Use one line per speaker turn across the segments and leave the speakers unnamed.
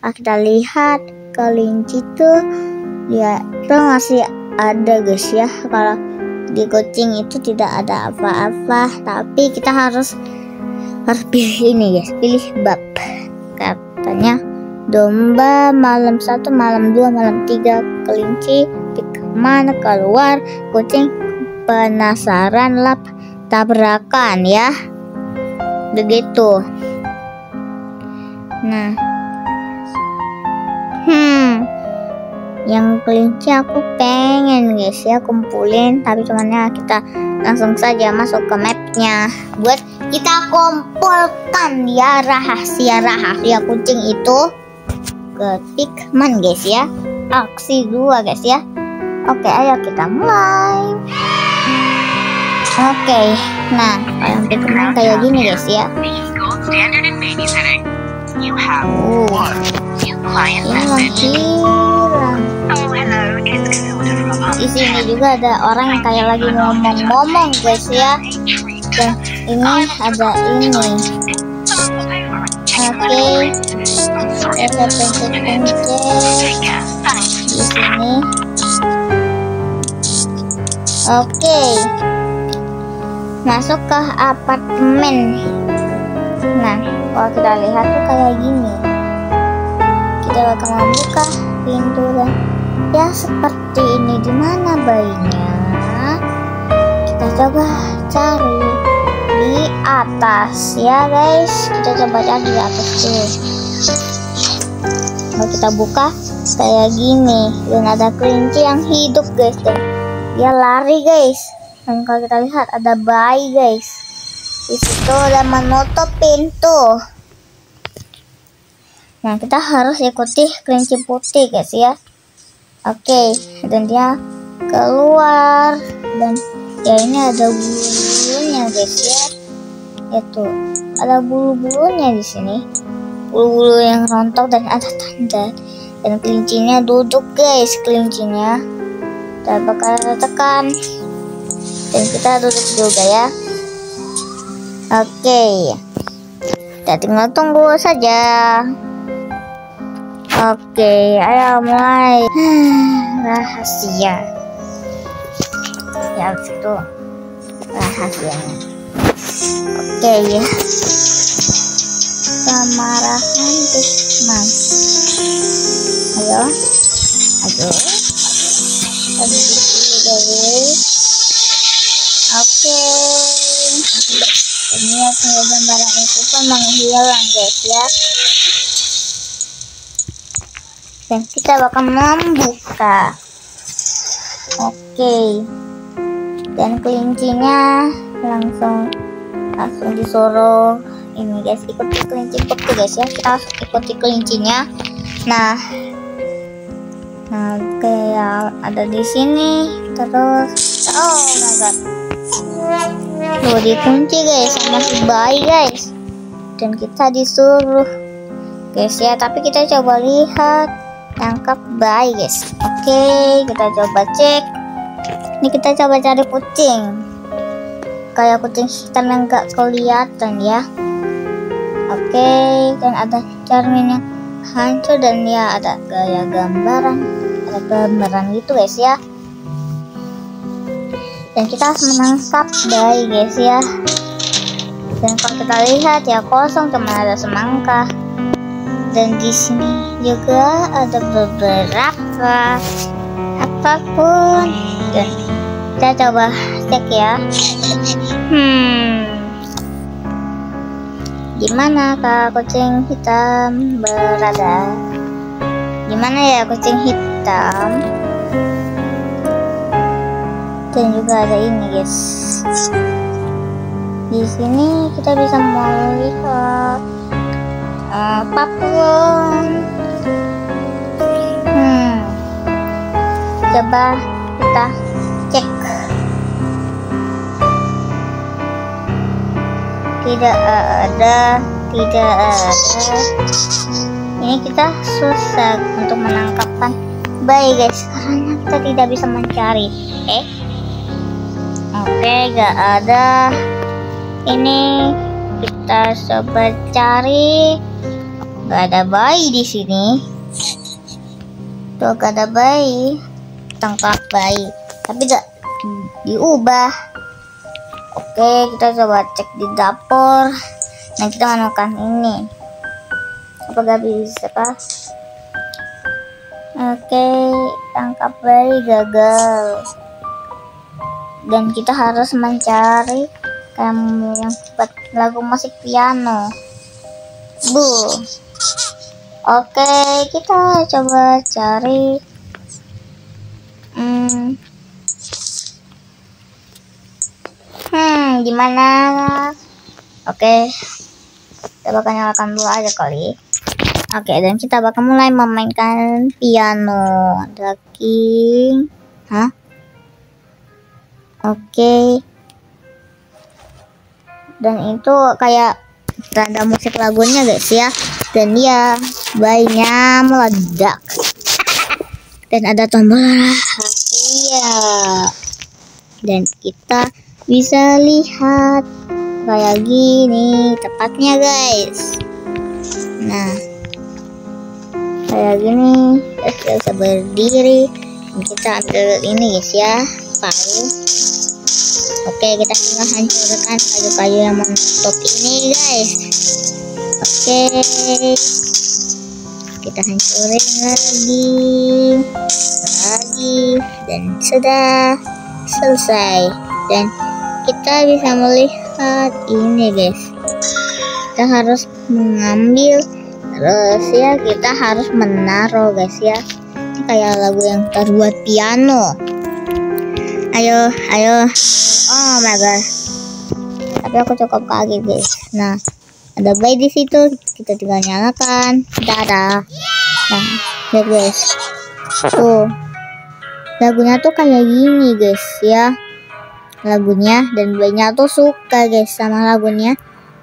kita lihat kelinci tuh ya itu masih ada guys ya. Kalau di kucing itu tidak ada apa-apa, tapi kita harus pilih ini guys, pilih bab. Katanya domba malam 1, malam 2, malam 3, kelinci mana keluar, kucing penasaran lap tabrakan ya, begitu. Nah, yang kelinci aku pengen guys ya kumpulin, tapi cuman ya kita langsung saja masuk ke mapnya buat kita kumpulkan ya rahasia kucing itu ke Pikmin guys ya. Aksi 2 guys ya. Oke, ayo kita mulai. Oke, nah yang Pikmin kayak gini guys ya. Di sini juga ada orang yang kayak lagi ngomong guys ya. Dan ini ada ini. Oke, kita pencet di sini. Oke, masuk ke apartemen. Nah, kalau kita lihat tuh kayak gini. Kita bakal membuka pintu dan ya seperti ini. Di mana bayinya? Kita coba cari di atas ya guys. Kita coba cari di atas dulu. Kalau kita buka kayak gini dan ada kelinci yang hidup guys, dan dia lari guys. Dan kalau kita lihat ada bayi guys. Di situ udah menutup pintu. Nah, kita harus ikuti kelinci putih guys ya. Oke, dan dia keluar dan ya ini ada bulu-bulunya guys ya. Itu ada bulu-bulunya di sini. Bulu-bulu yang rontok dan ada tanda. Dan kelincinya duduk guys, kelincinya. Kita bakal tekan. Dan kita duduk juga ya. Oke, kita tinggal tunggu saja. Oke, ayo mulai. Rahasia. Ya, itu rahasianya. Oke ya. Kemarahan Pikmin. Ayo. Oke. Ini gambaran itu pun menghilang guys ya. Dan kita bakal membuka. Oke. Dan kelincinya langsung disuruh ini guys, ikuti kelinci putih guys ya. Kita harus ikuti kelincinya. Nah kayak ada di sini terus. Oh my god. Tuh dikunci guys sama si bayi guys. Dan kita disuruh guys ya, tapi kita coba lihat tangkap bayi guys. Oke, kita coba cek. Ini kita coba cari kucing. Kayak kucing hitam yang gak kelihatan ya. Oke, dan ada cermin yang hancur dan ya ada gaya gambaran. Ada gambaran gitu guys ya. Dan kita harus menangkap bayi guys ya. Dan kalau kita lihat ya kosong, cuma ada semangka. Dan di sini juga ada beberapa apapun. Dan kita coba cek ya. Gimana kak kucing hitam berada? Gimana ya kucing hitam? Dan juga ada ini guys. Di sini kita bisa melihat apapun. Coba kita cek. Tidak ada. Ini kita susah untuk menangkapkan bayi guys, karena kita tidak bisa mencari. Oke, gak ada. Ini kita coba cari Gak ada bayi di sini. Tuh gak ada bayi. Tangkap bayi. Tapi gak diubah. Oke, kita coba cek di dapur. Nah, kita makan ini. Apa gak bisa kah? Oke, tangkap bayi gagal. Dan kita harus mencari kamu yang buat lagu musik piano. Oke, kita coba cari. Gimana? Oke, kita bakal nyalakan dulu aja kali. Oke, dan kita bakal mulai memainkan piano. The King. Oke. Dan itu kayak tanda musik lagunya guys ya. Dan dia bayinya meledak. Dan ada tombol rahasia. Dan kita bisa lihat kayak gini tepatnya guys. Nah, kayak gini. Kita bisa berdiri. Dan kita ambil ini guys ya, palu. Oke, kita tinggal hancurkan kayu-kayu yang menutup ini guys. Oke, kita hancurin lagi dan sudah selesai. Dan kita bisa melihat ini guys. Kita harus mengambil, terus ya kita harus menaruh guys ya. Ini kayak lagu yang terbuat piano. Ayo. Oh my god. Tapi aku cukup kaget guys. Nah, ada bayi di situ. Kita tinggal nyalakan. Dadah. Nah, lihat guys. Tuh. Lagunya tuh kayak gini guys ya. Lagunya, dan bayinya tuh suka guys sama lagunya.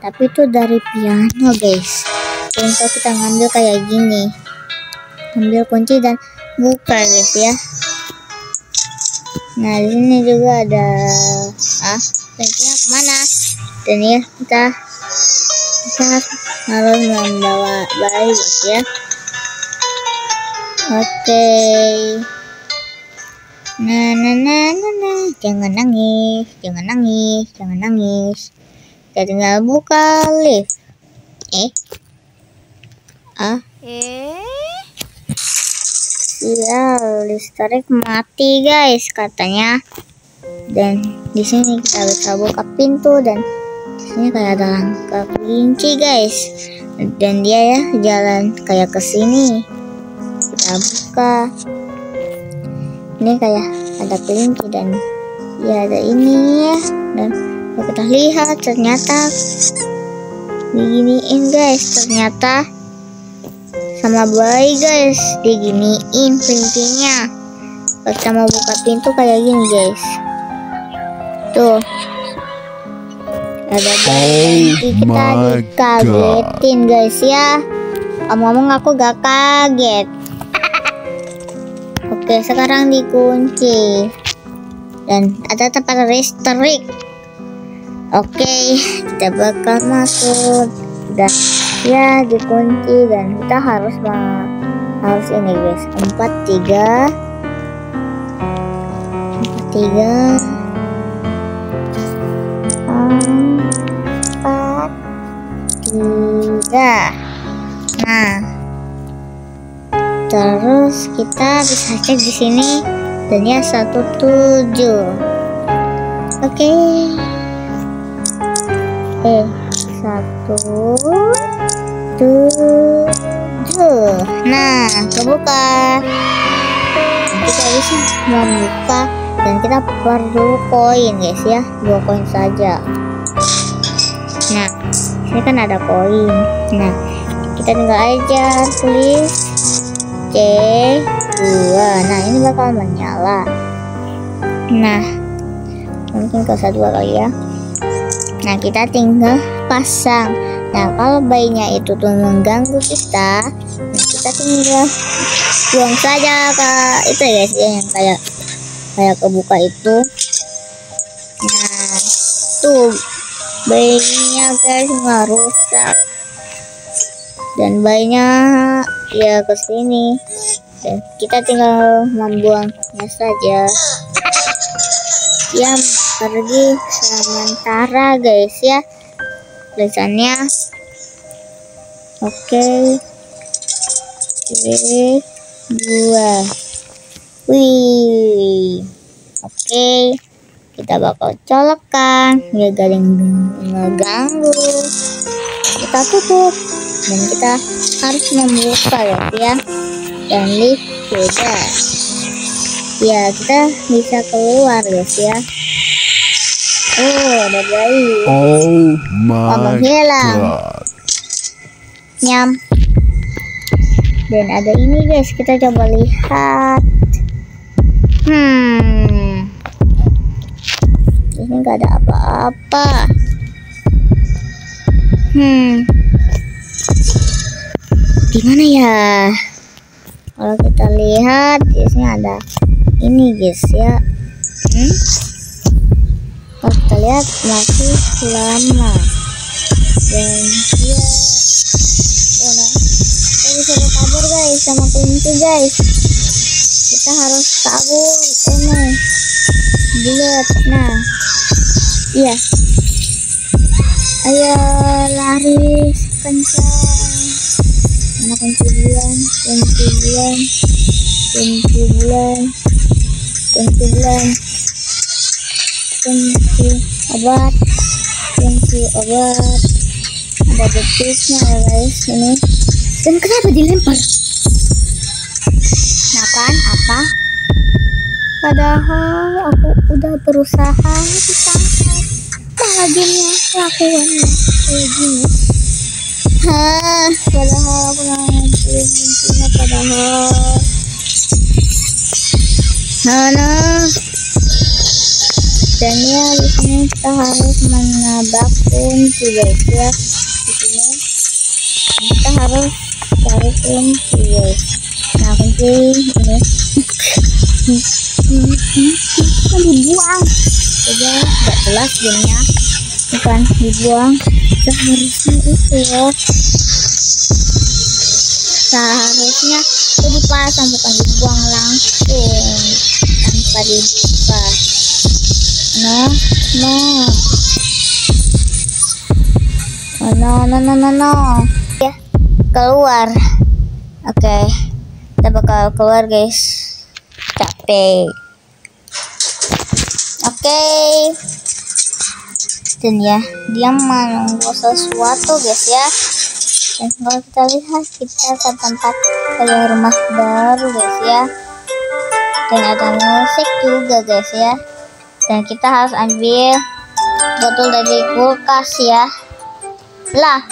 Tapi itu dari piano guys. Contoh kita ngambil kayak gini. Ambil kunci dan buka guys ya. Nah, di sini juga ada kuncinya kemana? Dan ya kita harus membawa bayi guys ya. Oke. Nah. Jangan nangis. Kita tinggal buka lift. Ya, listrik mati guys katanya. Dan di sini kita bisa buka pintu, dan di sini kayak ada rangka kelinci guys. Dan dia ya jalan kayak ke sini. Kita buka. Ini kayak ada kelinci dan ya ada ini ya. Dan kita lihat ternyata diginiin guys, ternyata sama bayi guys, diginiin kelincinya. Kalau kita mau buka pintu kayak gini guys. Tuh ada bayi. Kita dikagetin guys ya. Ngomong aku gak kaget. Oke, sekarang dikunci. Dan ada tempat listrik. Oke, kita bakal masuk. Dan ya dikunci, dan kita harus ini guys. 4 3. Nah, terus kita bisa cek di sini, dan ya 17. Oke. 17. Nah, kebuka. Kita bisa membuka, dan kita perlu koin guys ya, 2 koin saja. Nah, ini kan ada koin. Nah, kita tinggal aja tulis C2. Nah, ini bakal menyala. Nah, mungkin ke 1 kali ya. Nah, kita tinggal pasang. Nah, kalau bayinya itu tuh mengganggu kita, nah kita tinggal buang saja ke itu ya guys ya, yang kayak kebuka itu. Nah, tuh bayinya guys nggak rusak. dan bayinya ya ke sini, dan kita tinggal membuangnya saja. Dia pergi sementara guys ya, tulisannya. Oke. 2. Wih. Oke. Kita bakal colokkan, nggak ada yang ngeganggu. Kita tutup dan kita harus membuka ya. Dan lift beda. Ya, kita bisa keluar guys ya. Oh, ada bayi.
Oh my
menghilang.
god.
Nyam. Dan ada ini guys, kita coba lihat. Ini nggak ada apa-apa. Gimana ya? Kalau kita lihat di sini ada ini guys ya. Kalau kita lihat masih lama dan dia kita bisa kabur guys sama kelinci guys. Kita harus kabur. Bulat. Nah, iya. Ayo lari kencang. Mana kunci bulan? Kunci obat. Ada detiknya ya guys ini. Dan kenapa dilempar? Nah kan apa? Padahal aku udah berusaha ditangkap, malah dia lakukannya kayak gini. Padahal aku ngancurin kuncinya, padahal. Dan ya di sini kita harus menabrak kunci guys ya. Di sini kita harus cari kunci guys. Nah kunci ini kan dibuang saja, nggak jelas gamenya, bukan dibuang. Seharusnya itu loh, seharusnya itu dipasang bukan dibuang langsung tanpa dibuka. No. Ya, keluar. Oke, kita bakal keluar guys. Capek. Oke. Dan ya, dia menunggu sesuatu guys ya. Dan kalau kita lihat, kita ke tempat rumah baru guys ya. Dan ada musik juga guys ya. Dan kita harus ambil botol dari kulkas ya. Lah,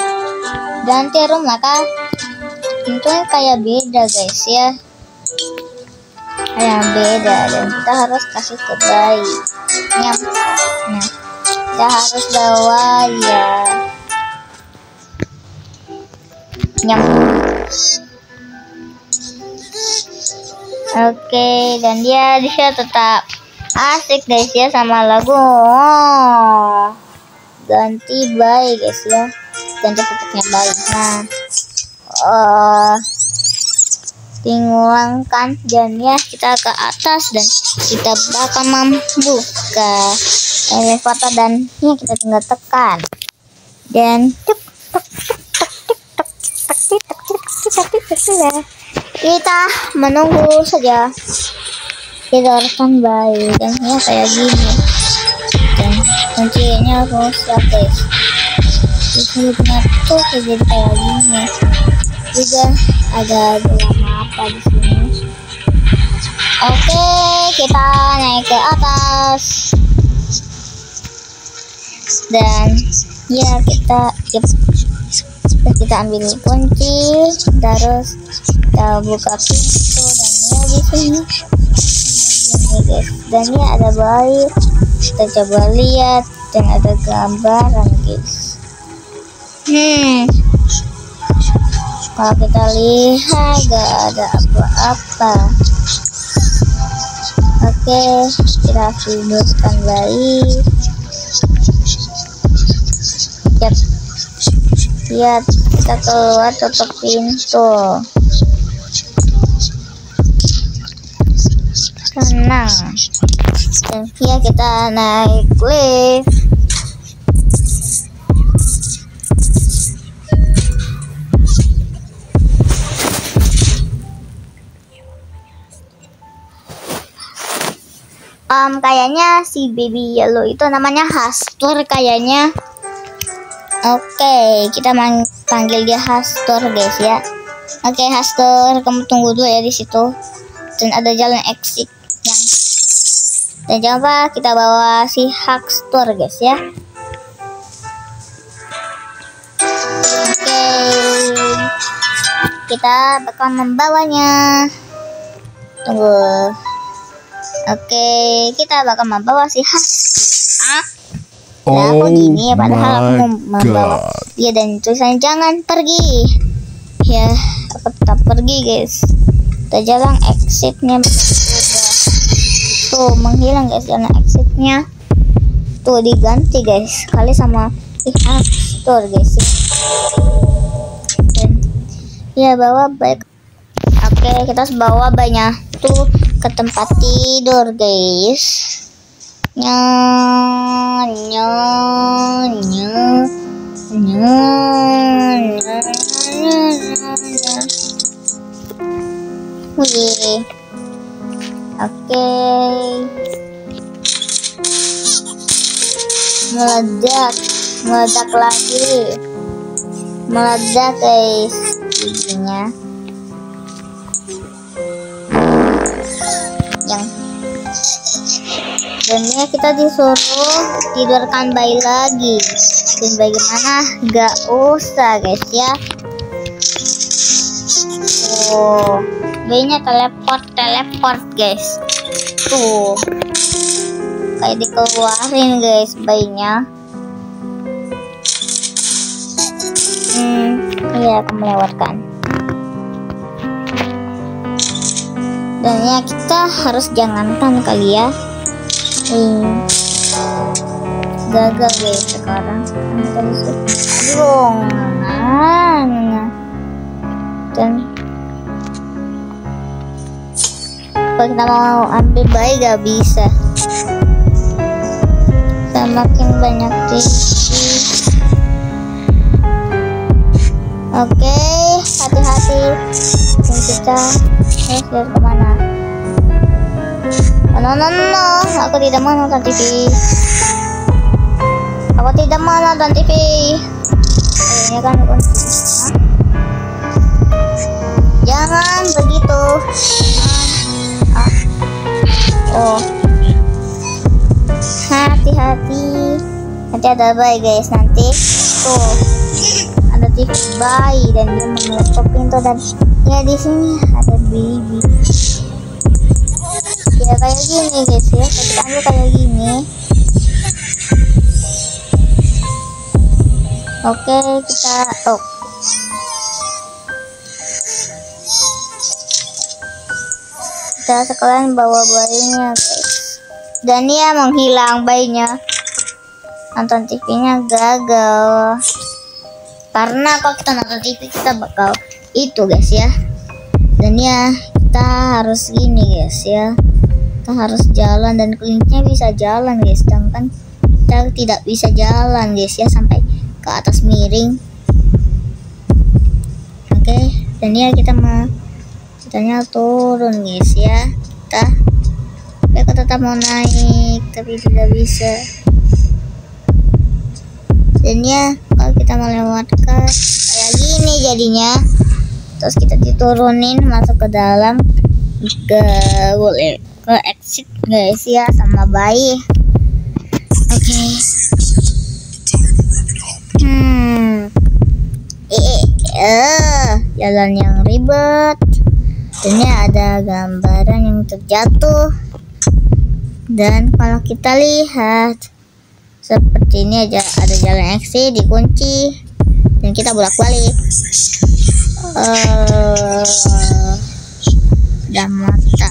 ganti rumah kan? Pintunya kayak beda guys ya. Kayak beda, dan kita harus kasih ke bayi. Nah, kita harus bawa ya. Oke, dan dia bisa tetap asik guys ya sama lagu. Ganti bayi guys ya, ganti pupuknya bayi. Tinggalkan dan ya, kita ke atas dan kita bakal membuka elevator, dan ya kita tinggal tekan dan kita menunggu saja. Kita rekam bayi dan ya kayak gini, dan kuncinya rusak guys. Jadi tuh jadi kayak gini juga. Ada drama apa di sini? Oke, kita naik ke atas dan ya kita ambil kunci, terus kita buka pintu, dan ya di sini guys. Dan ya ada bayi, kita coba lihat, dan ada gambaran guys. Kalau kita lihat gak ada apa-apa. Oke, kita hidupkan bayi. Lihat, kita keluar tutup pintu. Tenang. Dan ya kita naik lift. Kayaknya si baby yellow itu namanya Hastur kayaknya. Oke, kita panggil dia Hastur guys ya. Oke Hastur, kamu tunggu dulu ya di situ. Dan ada jalan exit yang. Dan jangan lupa kita bawa si Hastur guys ya. Oke, kita bakal membawanya. Tunggu. Oke, kita bakal membawa si Hastur. Nah, aku gini ya, padahal aku mau membawa dia dan tulisannya jangan pergi. Ya, aku tetap pergi guys. Kita jalan exitnya udah tuh menghilang guys, jalan exitnya tuh diganti guys, kali sama Hastur guys. Dan ya bawa baik. Oke, kita harus bawa banyak tuh ke tempat tidur guys. Wih. Oke. Meledak lagi. Meledak guys giginya. Dan ya kita disuruh tidurkan bayi lagi. Dan bagaimana? Gak usah guys ya. Oh, bayinya teleport guys. Tuh, kayak dikeluarin guys bayinya. Iya, aku melewatkan. Dan ya kita harus jangankan kali ya. Gagal guys sekarang. Aduh, dan kalau kita mau ambil bayi gak bisa. Semakin banyak tisu. Oke, hati-hati. Dan kita harus lihat kemana. No, aku tidak mau nonton TV. Aku tidak mau nonton TV. Ini kan kunci. Jangan begitu. Oh, hati-hati. Nanti ada bayi guys nanti. Tuh, ada TV bayi dan dia menutup pintu dan ya di sini ada baby. Ya kayak gini guys ya, kita ambil kayak gini. Oke, kita kita sekalian bawa bayinya guys. Dan dia menghilang bayinya. Nonton TV-nya gagal. Karena kalau kita nonton TV kita bakal itu guys ya. Dan ya kita harus gini guys ya. Kita harus jalan dan kliniknya bisa jalan guys, sedangkan kita tidak bisa jalan guys ya sampai ke atas miring. Oke, dan ya kita ceritanya turun guys ya. Kita tetap mau naik tapi tidak bisa. Dan ya kalau kita melewatkan kayak gini jadinya, terus kita diturunin masuk ke dalam, boleh ke exit guys ya sama bayi. Oke. Jalan yang ribet. Dan ya ada gambaran yang terjatuh. Dan kalau kita lihat seperti ini aja, ada jalan exit dikunci dan kita bolak-balik. Udah mata.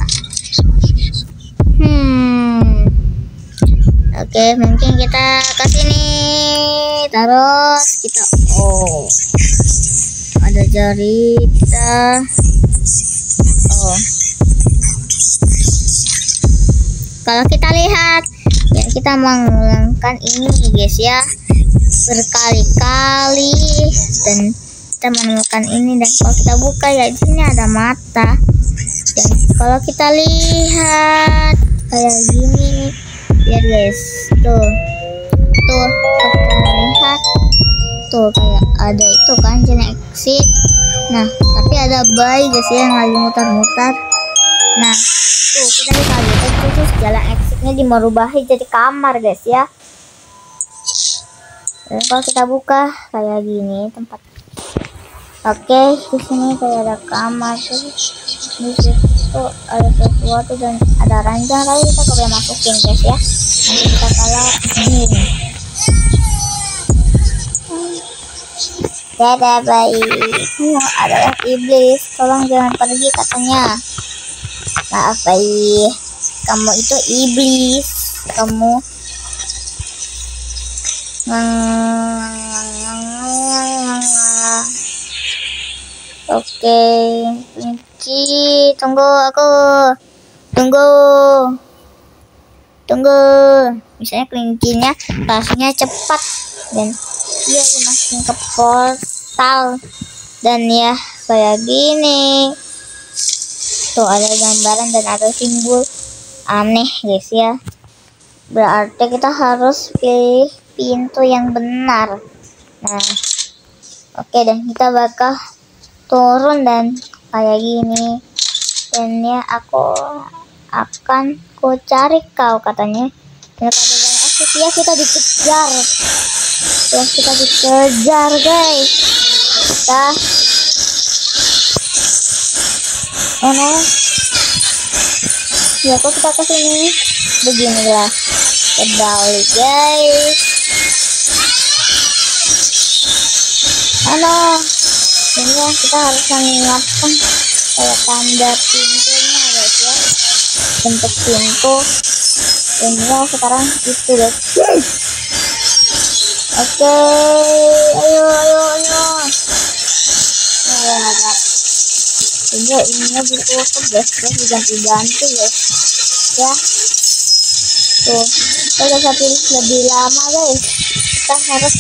Oke, mungkin kita ke sini terus kita ada cerita. Oh, kalau kita lihat ya, kita mengulangkan ini guys ya berkali-kali, dan kita menemukan ini, dan kalau kita buka ya di sini ada mata, dan kalau kita lihat kayak gini, lihat guys, tuh kalau kita melihat tuh kayak ada itu kan jalan exit. Nah tapi ada bayi guys ya yang lagi mutar-mutar. Nah tuh kita bisa lihat terus jalan exitnya dimerubahi jadi kamar guys ya. Dan kalau kita buka kayak gini tempat. Oke, di sini kayak ada kamar, terus di situ ada sesuatu dan ada ranjang, tapi kita boleh masukin guys ya. Nanti kita kalah ini. Dadah bayi, kamu adalah iblis, tolong jangan pergi katanya. Maaf bayi, kamu itu iblis, kamu Oke, kelinci, tunggu aku, tunggu. Misalnya kelincinya rasanya cepat dan dia dimasukin ke portal, dan ya kayak gini. Tuh ada gambaran dan ada simbol aneh guys ya. Berarti kita harus pilih pintu yang benar. Nah, oke, dan kita bakal turun dan kayak gini, dan ya aku akan cari kau katanya. Dan ada banyak aktif ya, kita dikejar guys. Mana ya, kok kita kesini beginilah, kebalik guys. Ini ya, kita harus mengingatkan kayak tanda pintunya guys ya, bentuk pintu. Dan ya sekarang itu guys. Oke, ayo. Ini ininya ditutup guys, diganti guys ya. Tuh kita bisa pilih lebih lama guys, kita harus